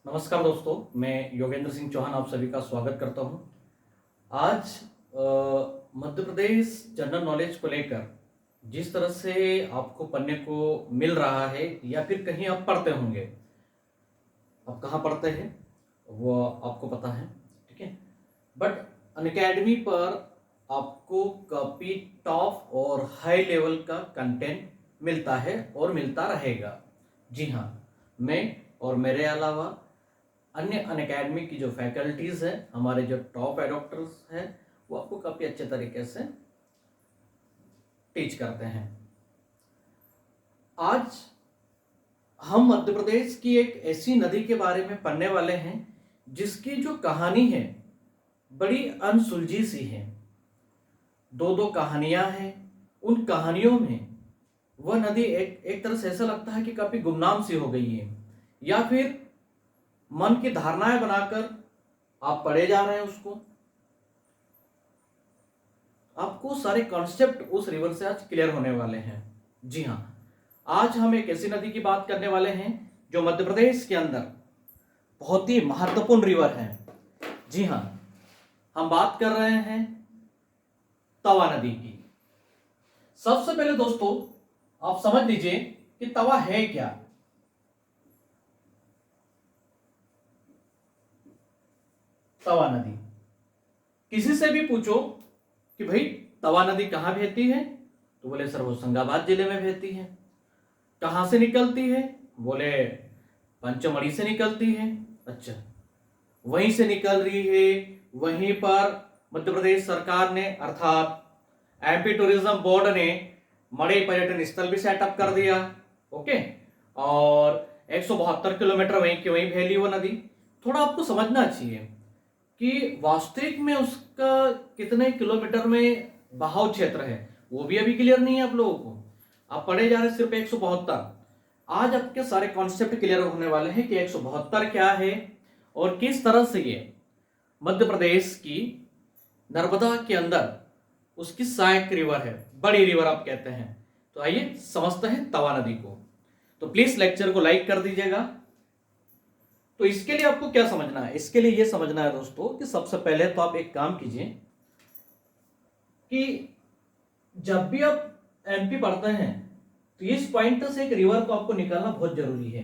नमस्कार दोस्तों, मैं योगेंद्र सिंह चौहान आप सभी का स्वागत करता हूं। आज मध्य प्रदेश जनरल नॉलेज को लेकर जिस तरह से आपको पढ़ने को मिल रहा है या फिर कहीं आप पढ़ते होंगे, आप कहाँ पढ़ते हैं वो आपको पता है, ठीक है। बट अनअकैडमी पर आपको काफ़ी टॉप और हाई लेवल का कंटेंट मिलता है और मिलता रहेगा। जी हाँ, मैं और मेरे अलावा अन्य अनअकैडमी की जो फैकल्टीज़ हैं, हमारे जो टॉप एडॉप्टर्स हैं, वो आपको काफ़ी अच्छे तरीके से टीच करते हैं। आज हम मध्य प्रदेश की एक ऐसी नदी के बारे में पढ़ने वाले हैं जिसकी जो कहानी है बड़ी अनसुलझी सी है। दो दो कहानियां हैं। उन कहानियों में वह नदी एक एक तरह से ऐसा लगता है कि काफ़ी गुमनाम सी हो गई है, या फिर मन की धारणाएं बनाकर आप पढ़े जा रहे हैं उसको। आपको सारे कॉन्सेप्ट उस रिवर से आज क्लियर होने वाले हैं। जी हाँ, आज हम एक ऐसी नदी की बात करने वाले हैं जो मध्य प्रदेश के अंदर बहुत ही महत्वपूर्ण रिवर है। जी हाँ, हम बात कर रहे हैं तवा नदी की। सबसे पहले दोस्तों आप समझ लीजिए कि तवा है क्या। तवा नदी, किसी से भी पूछो कि भाई तवा नदी कहाँ बहती है, तो बोले सर होशंगाबाद जिले में बहती है। कहाँ से निकलती है, बोले पंचमढ़ी से निकलती है। अच्छा, वहीं से निकल रही है, वहीं पर मध्य प्रदेश सरकार ने अर्थात एमपी टूरिज्म बोर्ड ने मड़ई पर्यटन स्थल भी सेटअप कर दिया। ओके, और 172 किलोमीटर वहीं की वहीं फैली वो नदी। थोड़ा आपको समझना चाहिए कि वास्तविक में उसका कितने किलोमीटर में बहाव क्षेत्र है, वो भी अभी क्लियर नहीं है आप लोगों को। आप पढ़े जा रहे सिर्फ 172। आज आपके सारे कॉन्सेप्ट क्लियर होने वाले हैं कि 172 क्या है और किस तरह से ये मध्य प्रदेश की नर्मदा के अंदर उसकी सहायक रिवर है, बड़ी रिवर आप कहते हैं। तो आइए समझते हैं तवा नदी को। तो प्लीज लेक्चर को लाइक कर दीजिएगा। तो इसके लिए आपको क्या समझना है, इसके लिए ये समझना है दोस्तों कि सबसे पहले तो आप एक काम कीजिए कि जब भी आप एमपी पढ़ते हैं तो इस पॉइंट से एक रिवर को आपको निकालना बहुत जरूरी है।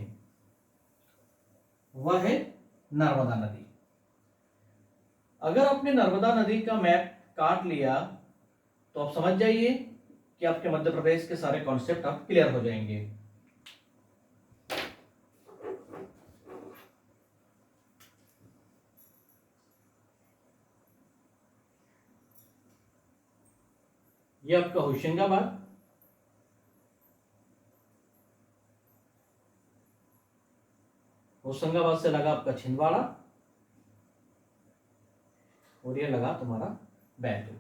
वह है नर्मदा नदी। अगर आपने नर्मदा नदी का मैप काट लिया तो आप समझ जाइए कि आपके मध्य प्रदेश के सारे कॉन्सेप्ट आप क्लियर हो जाएंगे। ये आपका होशंगाबाद, होशंगाबाद से लगा आपका छिंदवाड़ा, और ये लगा तुम्हारा बैतूल।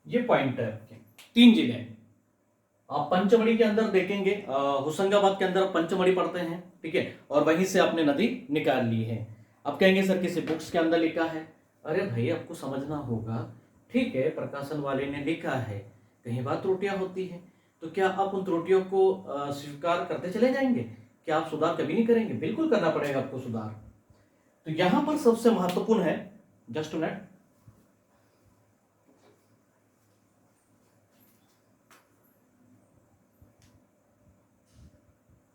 ये पॉइंट है आपके। तीन जिले आप पंचमढ़ी के अंदर देखेंगे, होशंगाबाद के अंदर पंचमढ़ी पढ़ते हैं, ठीक है, और वहीं से आपने नदी निकाल ली है। अब कहेंगे सर किसी बुक्स के अंदर लिखा है। अरे भाई आपको समझना होगा, ठीक है, प्रकाशन वाले ने लिखा है, कहीं बात त्रुटियां होती हैं, तो क्या आप उन त्रुटियों को स्वीकार करते चले जाएंगे? क्या आप सुधार कभी नहीं करेंगे? बिल्कुल करना पड़ेगा आपको सुधार। तो यहां पर सबसे महत्वपूर्ण है, जस्ट मिनट,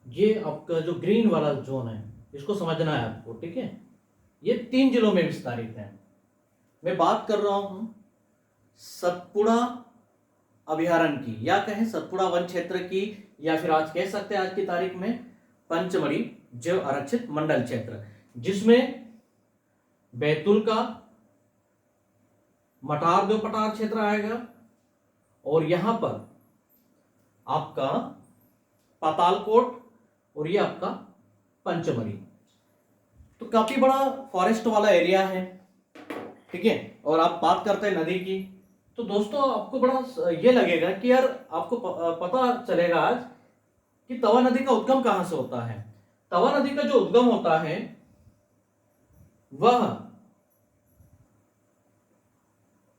ये आपका जो ग्रीन वाला जोन है इसको समझना है आपको, ठीक है। ये तीन जिलों में विस्तारित है। मैं बात कर रहा हूं सतपुड़ा अभयारण्य की, या कहें सतपुड़ा वन क्षेत्र की, या फिर आज कह सकते हैं आज की तारीख में पंचमढ़ी जैव आरक्षित मंडल क्षेत्र, जिसमें बैतूल का मटार दो पटार क्षेत्र आएगा, और यहां पर आपका पातालकोट और ये आपका पंचमढ़ी। तो काफी बड़ा फॉरेस्ट वाला एरिया है, ठीक है। और आप बात करते हैं नदी की, तो दोस्तों आपको बड़ा ये लगेगा कि यार आपको पता चलेगा आज कि तवा नदी का उद्गम कहां से होता है। तवा नदी का जो उद्गम होता है वह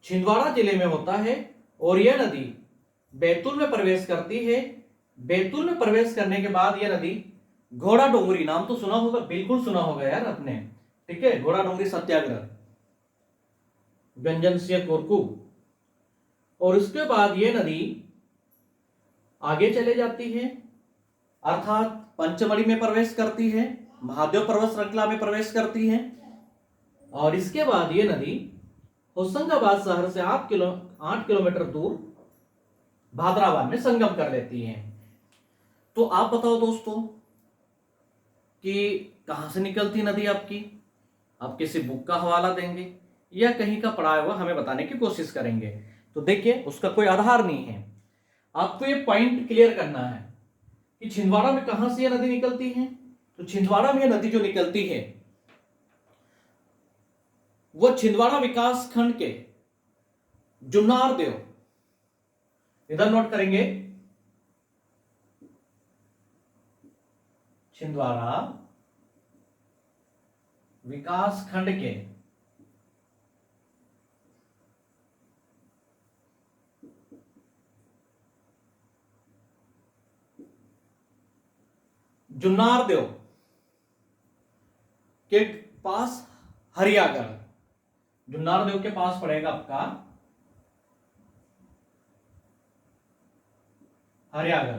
छिंदवाड़ा जिले में होता है और यह नदी बैतूल में प्रवेश करती है। बैतूल में प्रवेश करने के बाद यह नदी घोड़ा डोंगरी, नाम तो सुना होगा, बिल्कुल सुना होगा यार आपने, ठीक है। घोड़ा डोंगरी सत्याग्रह, व्यंजन से कोरकू, और उसके बाद यह नदी आगे चले जाती है, अर्थात पंचमढ़ी में प्रवेश करती है, महादेव पर्वत श्रृंखला में प्रवेश करती है, और इसके बाद यह नदी होशंगाबाद शहर से 8 किलोमीटर दूर भादराबाद में संगम कर लेती है। तो आप बताओ दोस्तों कि कहां से निकलती नदी आपकी। आप किसी बुक का हवाला देंगे या कहीं का पढ़ा हुआ हमें बताने की कोशिश करेंगे, तो देखिए उसका कोई आधार नहीं है। आपको ये पॉइंट क्लियर करना है कि छिंदवाड़ा में कहां से यह नदी निकलती है। तो छिंदवाड़ा में यह नदी जो निकलती है वो छिंदवाड़ा विकास खंड के जुन्नार देव, इधर नोट करेंगे, छिंदवाड़ा विकास खंड के जुन्नार देव के पास हरियागढ़, जुन्नार देव के पास पड़ेगा आपका हरियागढ़।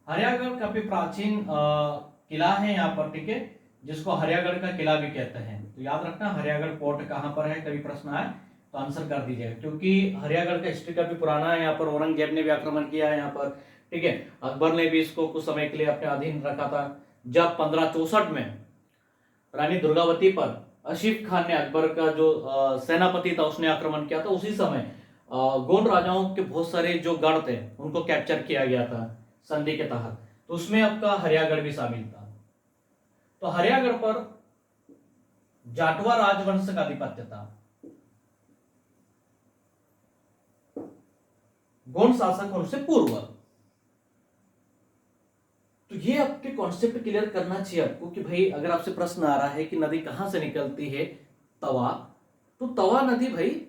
हरियागढ़ काफी प्राचीन किला है यहाँ पर, ठीक है, जिसको हरियागढ़ का किला भी कहते हैं। तो याद रखना हरियागढ़ पोर्ट कहां पर है, कभी प्रश्न आए तो आंसर कर दीजिएगा, क्योंकि हरियागढ़ का हिस्ट्री काफी पुराना है। यहाँ पर औरंगजेब ने भी आक्रमण किया है यहाँ पर, ठीक है। अकबर ने भी इसको कुछ समय के लिए अपने अधीन रखा था। जब 1564 में रानी दुर्गावती पर आसिफ खान ने, अकबर का जो सेनापति था, उसने आक्रमण किया था, उसी समय गोंड राजाओं के बहुत सारे जो गढ़ थे उनको कैप्चर किया गया था संधि के तहत। तो उसमें आपका हरियागढ़ भी शामिल था। तो हरियागढ़ पर जाटवा राजवंश का आधिपत्य था। गोंड शासक होने से पूर्व। तो ये आपके कॉन्सेप्ट क्लियर करना चाहिए आपको कि भाई अगर आपसे प्रश्न आ रहा है कि नदी कहां से निकलती है, तवा, तो तवा नदी भाई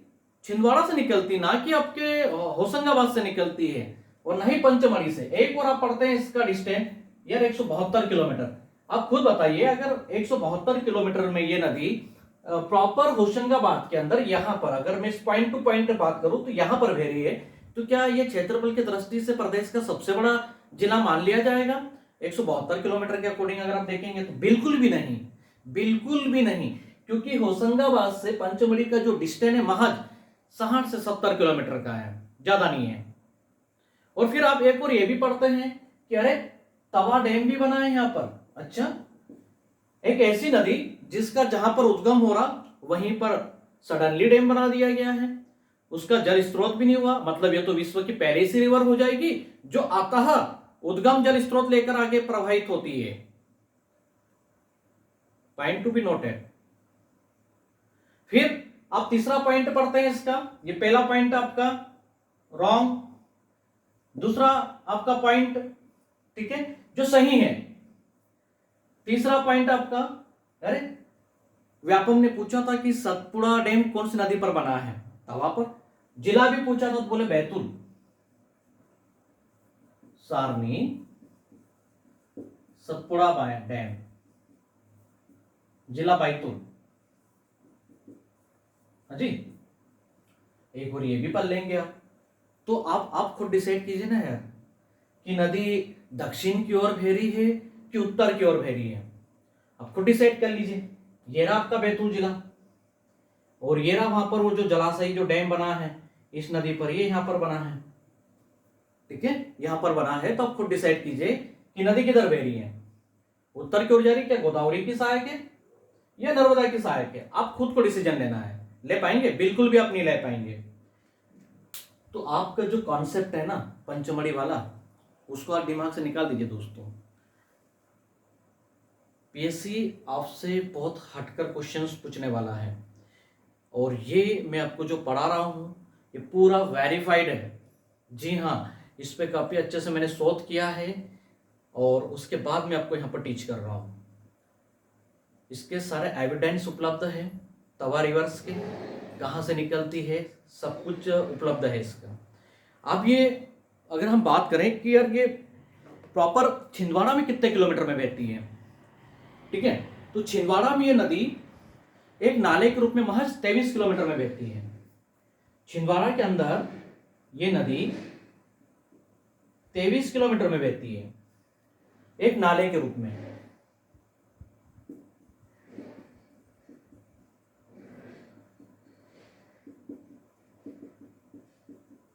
छिंदवाड़ा से निकलती, ना कि आपके होशंगाबाद से निकलती है और नहीं पंचमढ़ी से। एक और आप पढ़ते हैं इसका डिस्टेंस यार 172 किलोमीटर। आप खुद बताइए, अगर 172 किलोमीटर में ये नदी प्रॉपर होशंगाबाद के अंदर, यहां पर अगर मैं इस पॉइंट टू पॉइंट बात करूं तो यहां पर बह रही है, तो क्या ये क्षेत्रफल की दृष्टि से प्रदेश का सबसे बड़ा जिला मान लिया जाएगा 172 किलोमीटर के अकॉर्डिंग अगर आप देखेंगे तो? बिल्कुल भी नहीं, बिल्कुल भी नहीं, क्योंकि होशंगाबाद से पंचमढ़ी का जो डिस्टेंस है महज 60 से 70 किलोमीटर का है, ज्यादा नहीं है। और फिर आप एक और ये भी पढ़ते हैं कि अरे तवा डैम भी बना है यहां पर। अच्छा, एक ऐसी नदी जिसका जहां पर उद्गम हो रहा वहीं पर सडनली डैम बना दिया गया है, उसका जल स्रोत भी नहीं हुआ, मतलब ये तो विश्व की पहली सी रिवर हो जाएगी जो अतः उद्गम जल स्रोत लेकर आगे प्रवाहित होती है। Point to be noted. फिर आप तीसरा पॉइंट पढ़ते हैं इसका, ये पहला पॉइंट आपका रॉन्ग, दूसरा आपका पॉइंट ठीक है जो सही है। तीसरा पॉइंट आपका, अरे व्यापम ने पूछा था कि सतपुड़ा डैम कौन सी नदी पर बना है, तवा पर। जिला भी पूछा था तो बोले बैतूल। सारनी सतपुड़ा डैम, जिला बैतूल। हाँ जी, एक और ये भी पढ़ लेंगे आप। तो आप खुद डिसाइड कीजिए ना यार कि नदी दक्षिण की ओर बह रही है कि उत्तर की ओर बह रही है, आप खुद डिसाइड कर लीजिए। ये रहा आपका बैतूल जिला और ये रहा वहां पर वो जो जलाशय जो डैम बना है इस नदी पर, ये यहां पर बना है, ठीक है, यहां पर बना है। तो आप खुद डिसाइड कीजिए कि नदी किधर बह रही है, उत्तर की ओर जा रही है, क्या गोदावरी की सहायक है या नर्मदा की सहायक है, आप खुद को डिसीजन लेना है। ले पाएंगे? बिल्कुल भी आप नहीं ले पाएंगे। तो आपका जो कॉन्सेप्ट है ना पंचमढ़ी वाला, उसको आप दिमाग से निकाल दीजिए दोस्तों। पीएससी आपसे बहुत हटकर क्वेश्चंस पूछने वाला है, और ये मैं आपको जो पढ़ा रहा हूँ ये पूरा वेरीफाइड है। जी हाँ, इस पे काफ़ी अच्छे से मैंने शोध किया है, और उसके बाद मैं आपको यहाँ पर टीच कर रहा हूँ। इसके सारे एविडेंस उपलब्ध है, तवा रिवर्स के कहाँ से निकलती है, सब कुछ उपलब्ध है इसका। अब ये अगर हम बात करें कि यार ये प्रॉपर छिंदवाड़ा में कितने किलोमीटर में बहती है, ठीक है, तो छिंदवाड़ा में ये नदी एक नाले के रूप में महज 23 किलोमीटर में बहती है। छिंदवाड़ा के अंदर ये नदी 23 किलोमीटर में बहती है, एक नाले के रूप में।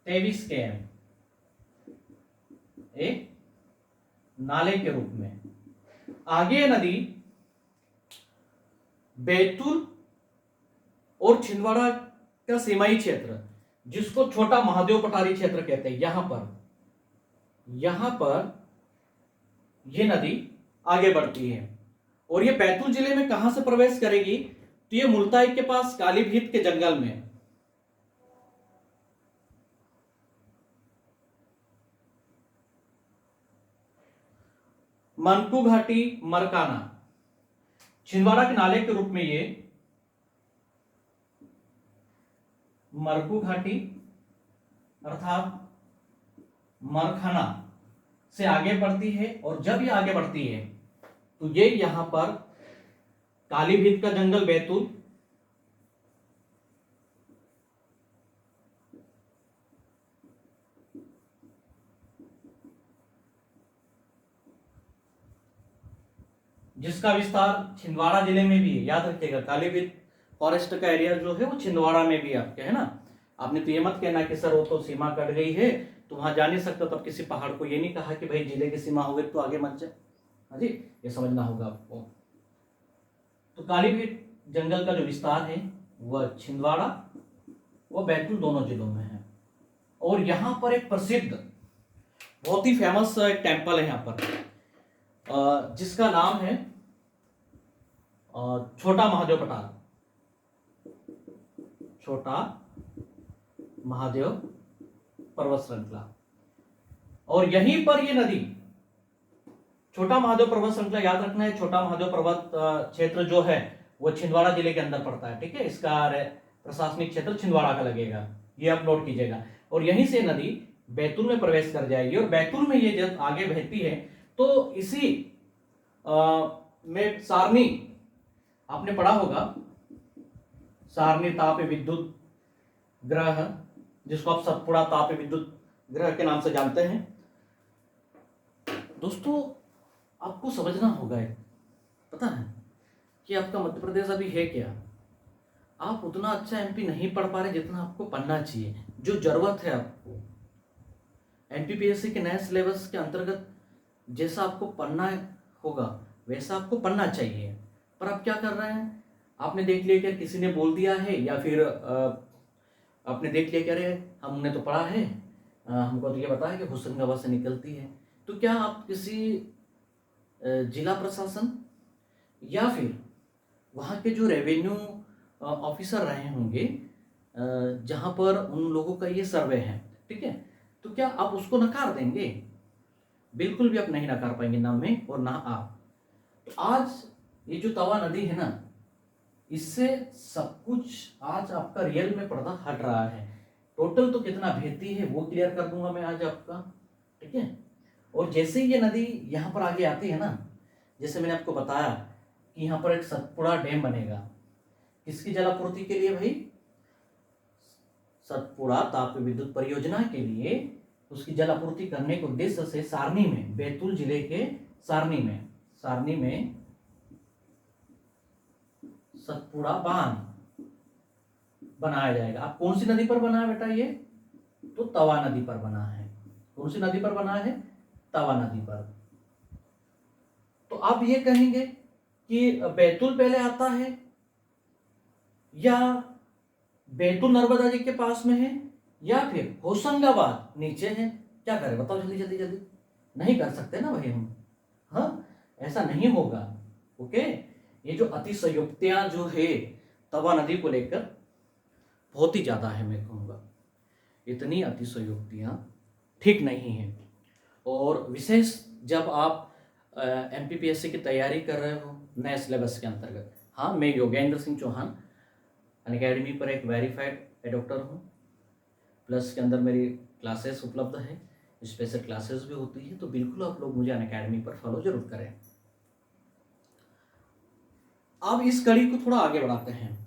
तेईस km एक नाले के रूप में। आगे नदी बैतूल और छिंदवाड़ा का सीमाई क्षेत्र, जिसको छोटा महादेव पठारी क्षेत्र कहते हैं, यहां पर ये नदी आगे बढ़ती है। और ये बैतूल जिले में कहां से प्रवेश करेगी, तो ये मुल्ताई के पास कालीभीत के जंगल में, मनकू घाटी मरकाना, छिंदवाड़ा के नाले के रूप में ये मरकू घाटी अर्थात मरखाना से आगे बढ़ती है। और जब ये आगे बढ़ती है तो ये यहां पर कालीभीत का जंगल बैतूल, जिसका विस्तार छिंदवाड़ा जिले में भी है, याद रखिएगा। कालीभीत फॉरेस्ट का एरिया जो है वो छिंदवाड़ा में भी आपके है ना। आपने तो ये मत कहना कि सर वो तो सीमा कट गई है तो वहां जा नहीं सकता, तब किसी पहाड़ को ये नहीं कहा कि भाई जिले की सीमा हो गई तो आगे मत जा। हाँ जी, ये समझना होगा आपको। तो कालीभीत जंगल का जो विस्तार है वह छिंदवाड़ा व बैतूल दोनों जिलों में है। और यहाँ पर एक प्रसिद्ध बहुत ही फेमस एक टेम्पल है यहाँ पर, जिसका नाम है छोटा महादेव पठार, छोटा महादेव पर्वत श्रृंखला। और यहीं पर ये नदी, छोटा महादेव पर्वत श्रृंखला याद रखना है, छोटा महादेव पर्वत क्षेत्र जो है वो छिंदवाड़ा जिले के अंदर पड़ता है, ठीक है। इसका प्रशासनिक क्षेत्र छिंदवाड़ा का लगेगा, ये आप नोट कीजिएगा। और यहीं से नदी बैतूल में प्रवेश कर जाएगी, और बैतूल में ये जब आगे बहती है तो इसी में सारनी, आपने पढ़ा होगा सारनी ताप विद्युत ग्रह, जिसको आप सतपुड़ा ताप विद्युत ग्रह के नाम से जानते हैं। दोस्तों आपको समझना होगा, पता है कि आपका मध्य प्रदेश अभी है क्या, आप उतना अच्छा एमपी नहीं पढ़ पा रहे जितना आपको पढ़ना चाहिए। जो जरूरत है आपको एनपीपीएससी के नए सिलेबस के अंतर्गत जैसा आपको पढ़ना होगा वैसा आपको पढ़ना चाहिए। पर आप क्या कर रहे हैं, आपने देख लिया कि किसी ने बोल दिया है, या फिर आपने देख लिया कि अरे हमने तो पढ़ा है, हमको तो ये पता है कि होशंगाबाद से निकलती है। तो क्या आप किसी जिला प्रशासन या फिर वहाँ के जो रेवेन्यू ऑफिसर रहे होंगे, जहाँ पर उन लोगों का ये सर्वे है, ठीक है, तो क्या आप उसको नकार देंगे? बिल्कुल भी आप नहीं नकार पाएंगे, ना मैं और ना आप। तो आज ये जो तवा नदी है ना, इससे सब कुछ आज आपका रियल में पर्दा हट रहा है। टोटल तो कितना बहती है वो क्लियर कर दूंगा मैं आज आपका, ठीक है। और जैसे ही ये नदी यहाँ पर आगे आती है ना, जैसे मैंने आपको बताया कि यहाँ पर एक सतपुड़ा डैम बनेगा, किसकी जलापूर्ति के लिए भाई? सतपुड़ा ताप विद्युत परियोजना के लिए, उसकी जलापूर्ति करने के उद्देश्य से सारनी में, बैतूल जिले के सारनी में सतपुड़ा बांध बनाया जाएगा। अब कौन सी नदी पर बना है बेटा? ये तो तवा नदी पर बना है। कौन सी नदी पर बना है? तवा नदी पर। तो आप ये कहेंगे कि बैतूल पहले आता है या बैतूल नर्मदा जी के पास में है या फिर होशंगाबाद नीचे है, क्या करें बताओ जल्दी जल्दी जल्दी। नहीं कर सकते ना भाई हम। हाँ, ऐसा नहीं होगा। ओके, ये जो अतिशयोक्तियां जो है तवा नदी को लेकर बहुत ही ज्यादा है, मैं कहूँगा इतनी अतिशयोक्तियां ठीक नहीं है। और विशेष जब आप एमपीपीएससी की तैयारी कर रहे हो नए सिलेबस के अंतर्गत। हाँ, मैं योगेंद्र सिंह चौहान अनअकैडमी पर एक वेरीफाइड एडॉप्टर हूँ, प्लस के अंदर मेरी क्लासेस उपलब्ध है, स्पेशल क्लासेस भी होती है, तो बिल्कुल आप लोग मुझे अनअकैडमी पर फॉलो जरूर करें। अब इस कड़ी को थोड़ा आगे बढ़ाते हैं।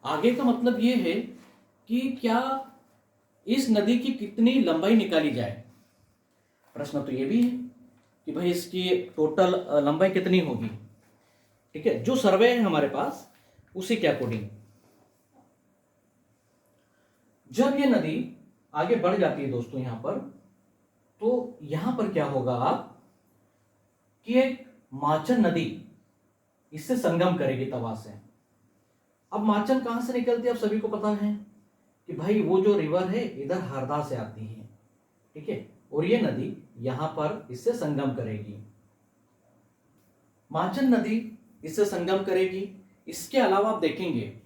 आगे का मतलब ये है कि क्या इस नदी की कितनी लंबाई निकाली जाए। प्रश्न तो ये भी है कि भाई इसकी टोटल लंबाई कितनी होगी। ठीक है, जो सर्वे है हमारे पास उसी के अकॉर्डिंग जब ये नदी आगे बढ़ जाती है दोस्तों यहां पर, तो यहां पर क्या होगा कि एक माचन नदी इससे संगम करेगी तवा से। अब माचन कहां से निकलती है, आप सभी को पता है कि भाई वो जो रिवर है इधर हरदा से आती है। ठीक है, और ये नदी यहां पर इससे संगम करेगी। माचन नदी इससे संगम करेगी। इसके अलावा आप देखेंगे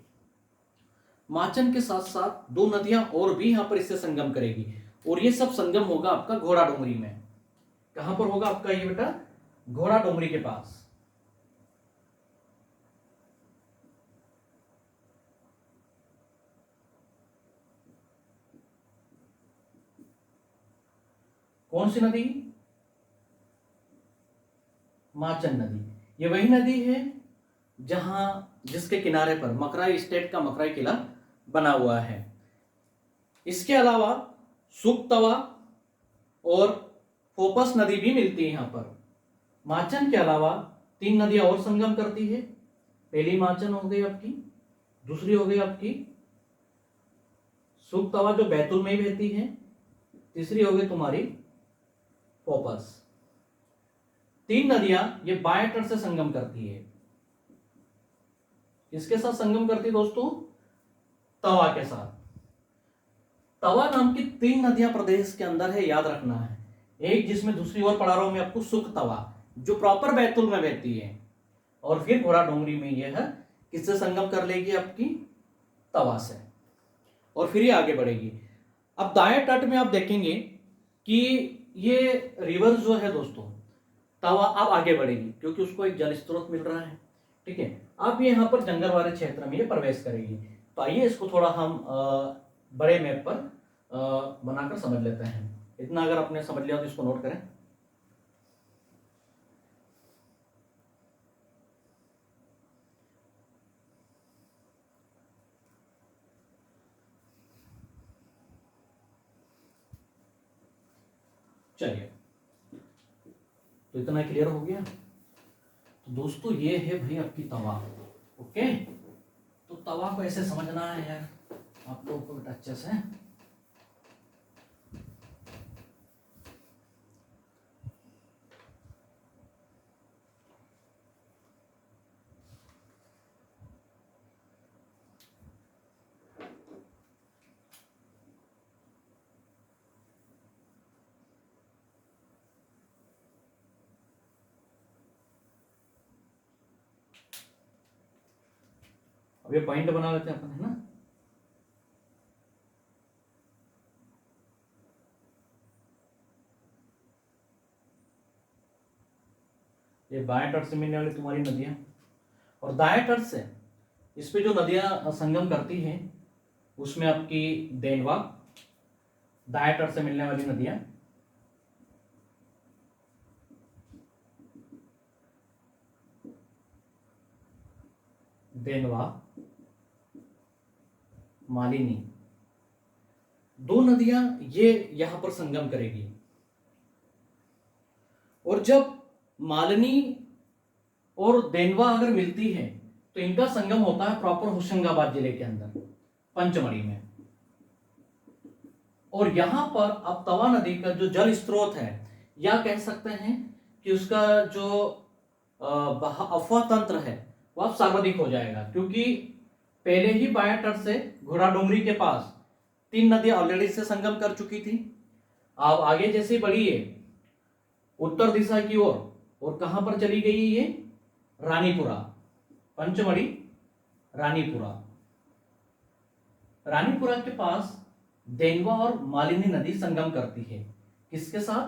माचन के साथ साथ दो नदियां और भी यहां पर इससे संगम करेगी, और ये सब संगम होगा आपका घोड़ा डोंगरी में। कहां पर होगा आपका ये बेटा, घोड़ा डोंगरी के पास। कौन सी नदी, माचन नदी। ये वही नदी है जहां जिसके किनारे पर मकराई स्टेट का मकराई किला बना हुआ है। इसके अलावा सुकतवा और फोपस नदी भी मिलती है यहां पर। माचन के अलावा तीन नदियां और संगम करती है। पहली माचन हो गई आपकी, दूसरी हो गई आपकी सुकतवा जो बैतूल में ही बहती है, तीसरी हो गई तुम्हारी फोपस। तीन नदियां ये बाएं तट से संगम करती है। किसके साथ संगम करती है दोस्तों, तवा के साथ। तवा नाम की तीन नदियां प्रदेश के अंदर है, याद रखना है। एक जिसमें दूसरी ओर पढ़ा रहा हूं मैं आपको, सुख तवा जो प्रॉपर बैतूल में बहती है, और फिर घोड़ा डोंगरी में यह है किससे संगम कर लेगी आपकी, तवा से, और फिर ये आगे बढ़ेगी। अब दाएं तट में आप देखेंगे कि ये रिवर जो है दोस्तों तवा अब आगे बढ़ेगी क्योंकि उसको एक जल स्रोत मिल रहा है। ठीक है, अब ये यहाँ पर जंगल वाले क्षेत्र में ये प्रवेश करेगी। तो आइए इसको थोड़ा हम बड़े मैप पर बनाकर समझ लेते हैं। इतना अगर आपने समझ लिया तो इसको नोट करें। चलिए, तो इतना क्लियर हो गया। तो दोस्तों ये है भाई आपकी तवा। ओके, तो तवा को ऐसे समझना है यार आप लोगों को बेटा अच्छे से। अब ये पॉइंट बना लेते हैं अपन, है ना। ये बाएं तट से मिलने वाली तुम्हारी नदियां, और दाएं तट से इस पे जो नदियां संगम करती हैं उसमें आपकी देनवा, दाएं तट से मिलने वाली नदियां देनवा, मालिनी, दो नदियां ये यहां पर संगम करेगी। और जब मालिनी और देनवा अगर मिलती है तो इनका संगम होता है प्रॉपर होशंगाबाद जिले के अंदर पंचमढ़ी में। और यहां पर अब तवा नदी का जो जल स्रोत है, या कह सकते हैं कि उसका जो अफवाह तंत्र है वो अब सर्वाधिक हो जाएगा, क्योंकि पहले ही बाएं तट से घोड़ा डोंगरी के पास तीन नदियां ऑलरेडी से संगम कर चुकी थी। अब आगे जैसे बढ़िए उत्तर दिशा की ओर। और कहां पर चली गई ये? रानीपुरा, पंचमढ़ी रानीपुरा। रानीपुरा के पास देनवा और मालिनी नदी संगम करती है। किसके साथ?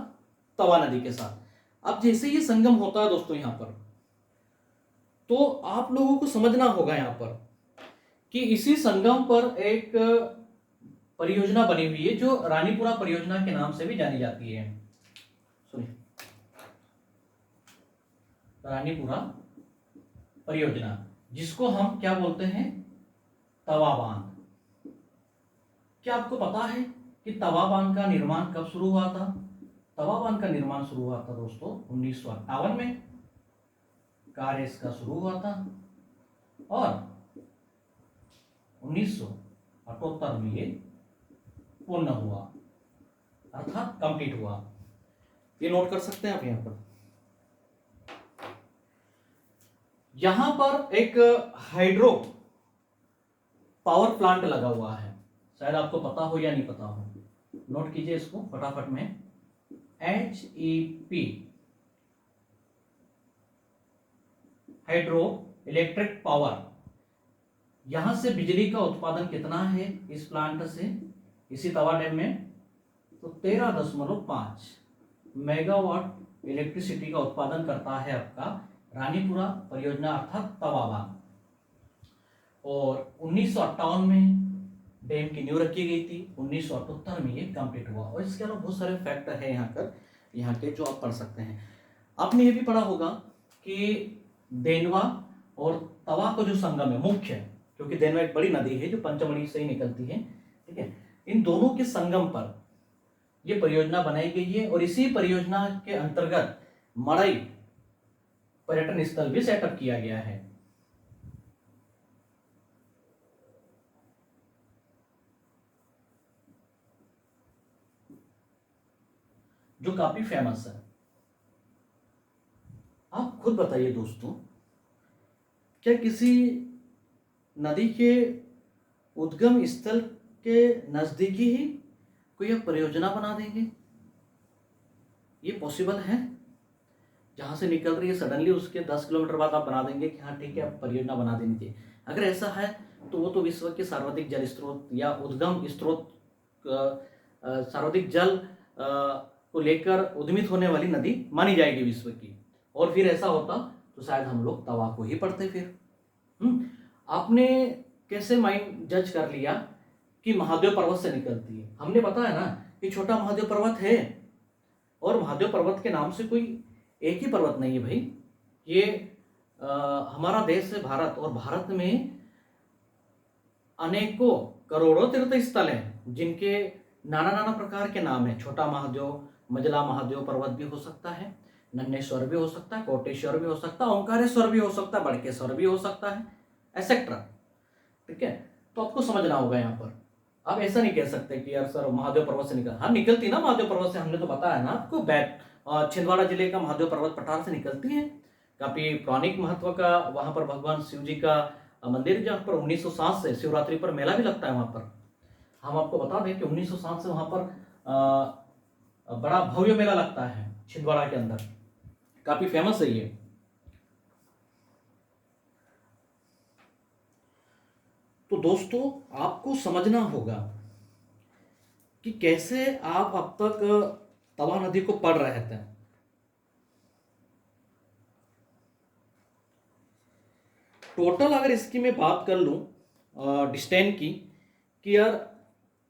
तवा नदी के साथ। अब जैसे ये संगम होता है दोस्तों यहां पर, तो आप लोगों को समझना होगा यहां पर कि इसी संगम पर एक परियोजना बनी हुई है जो रानीपुरा परियोजना के नाम से भी जानी जाती है। सुनिए, रानीपुरा परियोजना, जिसको हम क्या बोलते हैं? तवा बांध। क्या आपको पता है कि तवा बांध का निर्माण कब शुरू हुआ था? तवा बांध का निर्माण शुरू हुआ था दोस्तों 1958 में। कार्य इसका शुरू हुआ था और 1978 में ये पूर्ण हुआ, अर्थात कंप्लीट हुआ। ये नोट कर सकते हैं आप यहां पर। यहां पर एक हाइड्रो पावर प्लांट लगा हुआ है, शायद आपको पता हो या नहीं पता हो। नोट कीजिए इसको फटाफट में। HEP, hydro electric power. यहां से बिजली का उत्पादन कितना है इस प्लांट से, इसी तवा डैम में? तो 13.5 मेगावाट इलेक्ट्रिसिटी का उत्पादन करता है आपका रानीपुरा परियोजना अर्थात तवा बांध। और 1958 में डैम की नींव रखी गई थी, 1978 में ये कंप्लीट हुआ। और इसके अलावा बहुत सारे फैक्टर है यहाँ के जो आप पढ़ सकते हैं। आपने ये भी पढ़ा होगा कि देनवा और तवा का जो संगम है मुख्य, क्योंकि देनवा एक बड़ी नदी है जो पंचमढ़ी से ही निकलती है, ठीक है, इन दोनों के संगम पर ये परियोजना बनाई गई है। और इसी परियोजना के अंतर्गत मड़ई पर्यटन स्थल भी सेटअप किया गया है। जो काफी फेमस है। आप खुद बताइए दोस्तों, क्या किसी नदी के उद्गम स्थल के नजदीकी ही कोई आप परियोजना बना देंगे? ये पॉसिबल है? जहां से निकल रही है सडनली उसके 10 किलोमीटर बाद आप बना देंगे कि हाँ ठीक है आप परियोजना बना देनी चाहिए? अगर ऐसा है तो वो तो विश्व के सर्वाधिक जल स्रोत या उद्गम स्रोत, सर्वाधिक जल को लेकर उद्गमित होने वाली नदी मानी जाएगी विश्व की। और फिर ऐसा होता तो शायद हम लोग तवा को ही पढ़ते फिर। आपने कैसे माइंड जज कर लिया कि महादेव पर्वत से निकलती है? हमने बताया ना कि छोटा महादेव पर्वत है, और महादेव पर्वत के नाम से कोई एक ही पर्वत नहीं है भाई। ये हमारा देश है भारत, और भारत में अनेकों करोड़ों तीर्थ स्थल हैं जिनके नाना नाना प्रकार के नाम है। छोटा महादेव, मजला महादेव पर्वत भी हो सकता है, नन्हेश्वर भी हो सकता है, कोटेश्वर भी हो सकता है, ओंकारेश्वर भी हो सकता है, बड़केश्वर भी हो सकता है, एसेट्रा। ठीक है, तो आपको समझना होगा यहाँ पर। आप ऐसा नहीं कह सकते कि यार सर महादेव पर्वत से निकल, हाँ निकलती ना महादेव पर्वत से, हमने तो बताया ना आपको। छिंदवाड़ा जिले का महादेव पर्वत पठार से निकलती है। काफी पौराणिक महत्व का वहां पर भगवान शिव जी का मंदिर, जहाँ पर 1907 से शिवरात्रि पर मेला भी लगता है वहां पर। हम आपको बता दें कि 1907 से वहां पर बड़ा भव्य मेला लगता है छिंदवाड़ा के अंदर, काफी फेमस है ये। तो दोस्तों आपको समझना होगा कि कैसे आप अब तक तवा नदी को पढ़ रहे थे। टोटल अगर इसकी मैं बात कर लूं डिस्टेंस की कि यार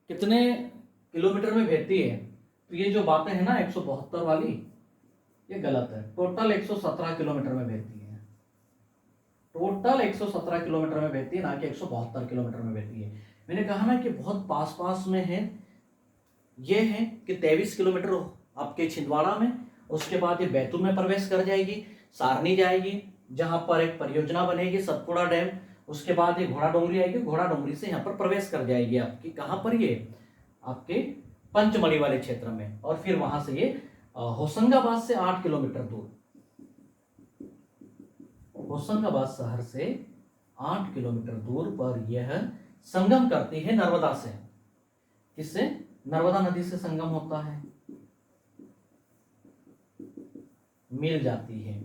कितने किलोमीटर में बहती है, तो ये जो बातें हैं ना 172 वाली, ये गलत है। टोटल 117 किलोमीटर में बहती है। टोटल 117 किलोमीटर में बहती है, ना कि 172 किलोमीटर में बहती है। मैंने कहा ना कि बहुत पास पास में है। ये है कि 23 किलोमीटर आपके छिंदवाड़ा में, उसके बाद ये बैतूल में प्रवेश कर जाएगी, सारनी जाएगी जहां पर एक परियोजना बनेगी सतपुड़ा डैम, उसके बाद ये घोड़ा डोंगरी आएगी, घोड़ा डोंगरी से यहाँ पर प्रवेश कर जाएगी आपकी, कहां पर? ये आपके पंचमढ़ी वाले क्षेत्र में। और फिर वहां से ये होशंगाबाद से 8 किलोमीटर दूर, होशंगाबाद शहर से 8 किलोमीटर दूर पर यह संगम करती है नर्मदा से। किससे? नर्मदा नदी से संगम होता है। मिल जाती है।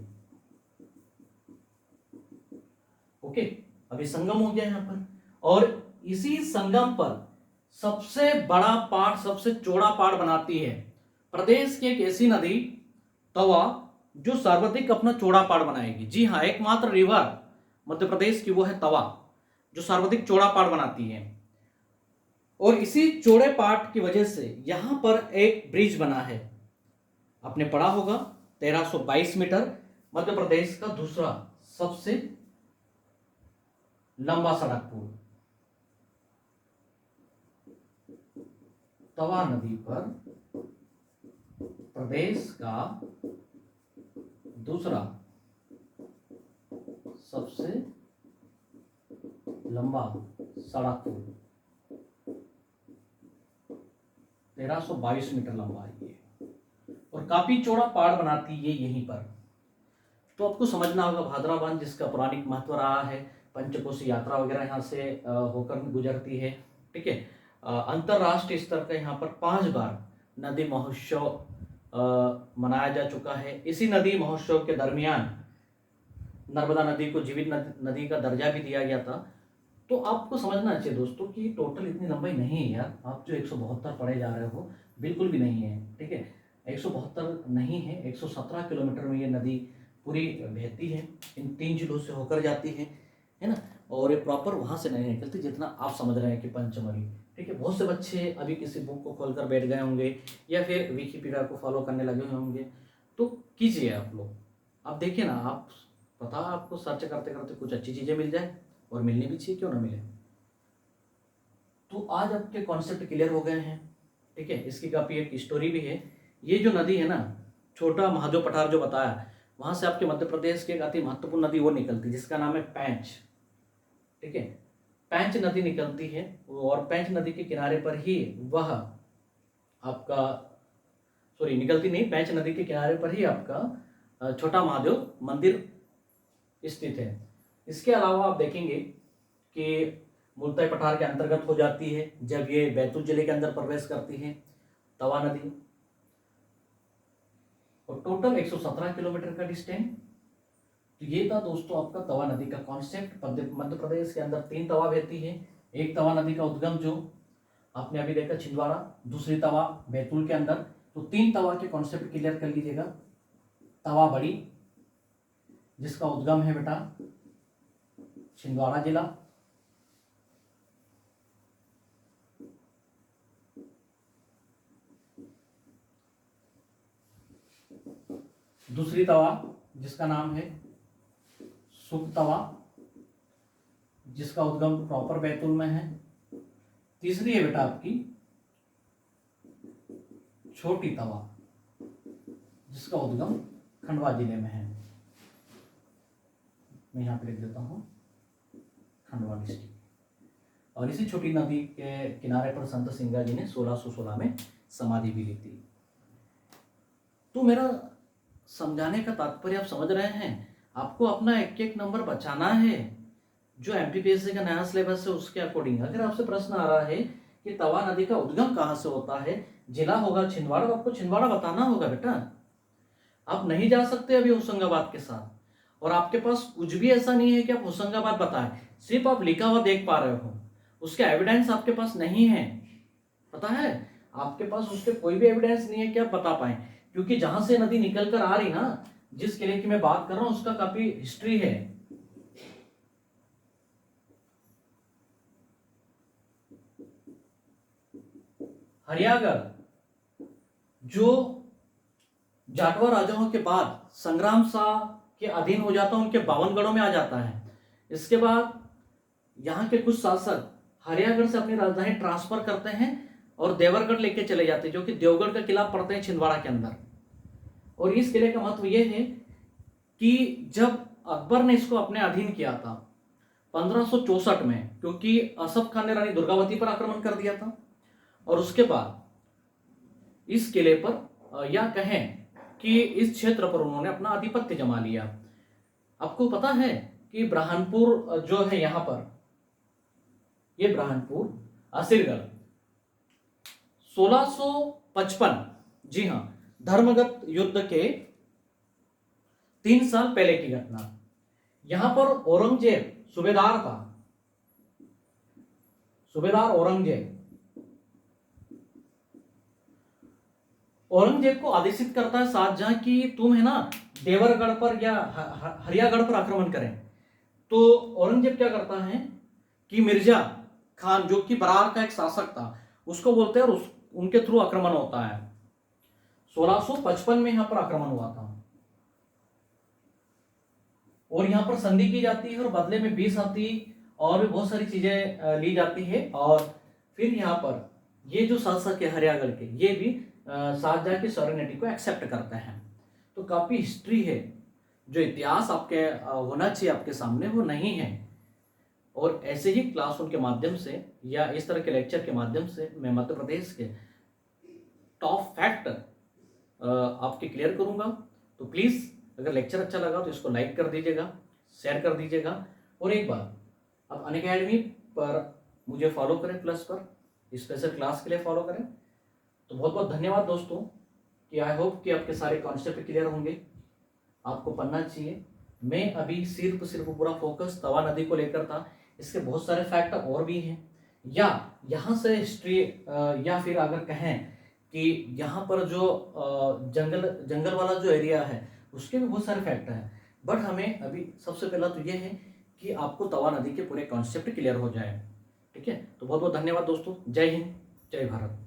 ओके, अभी संगम हो गया यहां पर, और इसी संगम पर सबसे बड़ा पहाड़, सबसे चौड़ा पहाड़ बनाती है प्रदेश की एक ऐसी नदी तवा, जो सर्वाधिक अपना चौड़ा पहाड़ बनाएगी। जी हाँ, एकमात्र रिवर मध्य प्रदेश की वो है तवा, जो सर्वाधिक चौड़ा पहाड़ बनाती है। और इसी चौड़े पहाड़ की वजह से यहां पर एक ब्रिज बना है, आपने पढ़ा होगा, 1322 मीटर, मध्य प्रदेश का दूसरा सबसे लंबा सड़क पुल। तवा नदी पर प्रदेश का दूसरा सबसे लंबा सड़क पुल, 1322 मीटर लंबा है ये, और काफी चौड़ा पहाड़ बनाती है यहीं पर। तो आपको समझना होगा भादरा बांध, जिसका पौराणिक महत्व रहा है, पंचकोशी यात्रा वगैरह यहाँ से होकर गुजरती है। ठीक है, अंतरराष्ट्रीय स्तर का यहाँ पर 5 बार नदी महोत्सव मनाया जा चुका है। इसी नदी महोत्सव के दरमियान नर्मदा नदी को जीवित नदी का दर्जा भी दिया गया था। तो आपको समझना चाहिए दोस्तों कि टोटल इतनी लंबाई नहीं है यार, आप जो 172 पढ़े जा रहे हो बिल्कुल भी नहीं है। ठीक है, 172 नहीं है, 117 किलोमीटर में ये नदी पूरी बहती है, इन 3 जिलों से होकर जाती है ना। और ये प्रॉपर वहां से नहीं निकलती जितना आप समझ रहे हैं कि पंचमढ़ी। ठीक है, बहुत से बच्चे अभी किसी बुक को खोलकर बैठ गए होंगे या फिर विकिपीडिया को फॉलो करने लगे होंगे, तो कीजिए आप लोग, आप देखिए ना, आप पता आपको सर्च करते करते कुछ अच्छी चीजें मिल जाए, और मिलनी भी चाहिए, क्यों ना मिले। तो आज आपके कॉन्सेप्ट क्लियर हो गए हैं। ठीक है, इसकी काफी एक स्टोरी भी है। ये जो नदी है ना, छोटा महादेव पठार जो बताया, वहां से आपके मध्य प्रदेश की एक अति महत्वपूर्ण नदी वो निकलती है, जिसका नाम है पैंच। ठीक है, पैंच नदी निकलती है, और पैंच नदी के किनारे पर ही वह आपका, सॉरी निकलती नहीं, पैंच नदी के किनारे पर ही आपका छोटा महादेव मंदिर स्थित है। इसके अलावा आप देखेंगे कि मुल्ताई पठार के अंतर्गत हो जाती है जब ये बैतूल जिले के अंदर प्रवेश करती है तवा नदी, और टोटल 117 किलोमीटर का डिस्टेंस। तो ये था दोस्तों आपका तवा नदी का कॉन्सेप्ट। मध्य प्रदेश के अंदर 3 तवा बहती है। एक तवा नदी का उद्गम जो आपने अभी देखा छिंदवाड़ा, दूसरी तवा बैतूल के अंदर। तो 3 तवा के कॉन्सेप्ट क्लियर कर लीजिएगा। तवा बड़ी, जिसका उद्गम है बेटा छिंदवाड़ा जिला, दूसरी तवा जिसका नाम है सुख तवा, जिसका उद्गम प्रॉपर बैतूल में है। तीसरी है बेटा आपकी छोटी तवा, जिसका उद्गम खंडवा जिले में है। मैं यहां पर लिख देता हूं खंडवा डिस्ट्रिक्ट। और इसी छोटी नदी के किनारे पर संत सिंगा जी ने 1616 में समाधि भी ली थी। तो मेरा समझाने का तात्पर्य आप समझ रहे हैं, आपको अपना एक एक नंबर बचाना है। जो एमपीपीएससी का नया सिलेबस है उसके अकॉर्डिंग अगर आपसे प्रश्न आ रहा है कि तवा नदी का उद्गम कहां से होता है, जिला होगा छिंदवाड़ा, तो आपको छिंदवाड़ा बताना होगा बेटा। आप नहीं जा सकते अभी होशंगाबाद के साथ, और आपके पास कुछ भी ऐसा नहीं है कि आप होशंगाबाद बताएं, सिर्फ आप लिखा हुआ देख पा रहे हो, उसके एविडेंस आपके पास नहीं है। पता है, आपके पास उसके कोई भी एविडेंस नहीं है कि आप बता पाए, क्योंकि जहां से नदी निकल कर आ रही ना, जिस किले की मैं बात कर रहा हूं उसका काफी हिस्ट्री है। हरियागढ़ जो जाटवा राजाओं के बाद संग्राम शाह के अधीन हो जाता है, उनके 52 गढ़ों में आ जाता है। इसके बाद यहाँ के कुछ शासक हरियागढ़ से अपनी राजधानी ट्रांसफर करते हैं और देवरगढ़ लेके चले जाते हैं, जो कि देवगढ़ का किला पड़ते हैं छिंदवाड़ा के अंदर। और इस किले का महत्व यह है कि जब अकबर ने इसको अपने अधीन किया था 1564 में, क्योंकि असफ खान ने रानी दुर्गावती पर आक्रमण कर दिया था, और उसके बाद इस किले पर या कहें कि इस क्षेत्र पर उन्होंने अपना आधिपत्य जमा लिया। आपको पता है कि ब्रह्मपुर जो है यहां पर, ये ब्रह्मपुर असीरगढ़ 1655, जी हां, धर्मगत युद्ध के 3 साल पहले की घटना। यहां पर औरंगजेब सूबेदार था, सूबेदार औरंगजेब को आदेशित करता है शाहजहां कि तुम है ना देवरगढ़ पर या हरियागढ़ पर आक्रमण करें। तो औरंगजेब क्या करता है कि मिर्जा खान जो कि बरार का एक शासक था उसको बोलते हैं और उनके थ्रू आक्रमण होता है। 1655 में यहां पर आक्रमण हुआ था और यहां पर संधि की जाती है और बदले में 20 हाथी और भी बहुत सारी चीजें ली जाती है। और फिर यहाँ पर ये जो शासक है हरियागढ़ के ये भी शाहजहां की सॉवरेनिटी को एक्सेप्ट करते हैं। तो काफी हिस्ट्री है, जो इतिहास आपके होना चाहिए आपके सामने वो नहीं है। और ऐसे ही क्लास के माध्यम से या इस तरह के लेक्चर के माध्यम से मैं मध्य प्रदेश के टॉप फैक्ट आपके क्लियर करूंगा। तो प्लीज़ अगर लेक्चर अच्छा लगा तो इसको लाइक कर दीजिएगा, शेयर कर दीजिएगा। और एक बार आप अनअकैडमी पर मुझे फॉलो करें, प्लस पर स्पेशल क्लास के लिए फॉलो करें। तो बहुत बहुत धन्यवाद दोस्तों, कि आई होप कि आपके सारे कॉन्सेप्ट क्लियर होंगे, आपको पढ़ना चाहिए। मैं अभी सिर्फ पूरा फोकस तवा नदी को लेकर था, इसके बहुत सारे फैक्ट और भी हैं, या यहाँ से हिस्ट्री या फिर अगर कहें कि यहाँ पर जो जंगल वाला जो एरिया है उसके भी बहुत सारे फैक्ट हैं। बट हमें अभी सबसे पहला तो ये है कि आपको तवा नदी के पूरे कॉन्सेप्ट क्लियर हो जाए। ठीक है, तो बहुत बहुत धन्यवाद दोस्तों। जय हिंद, जय भारत।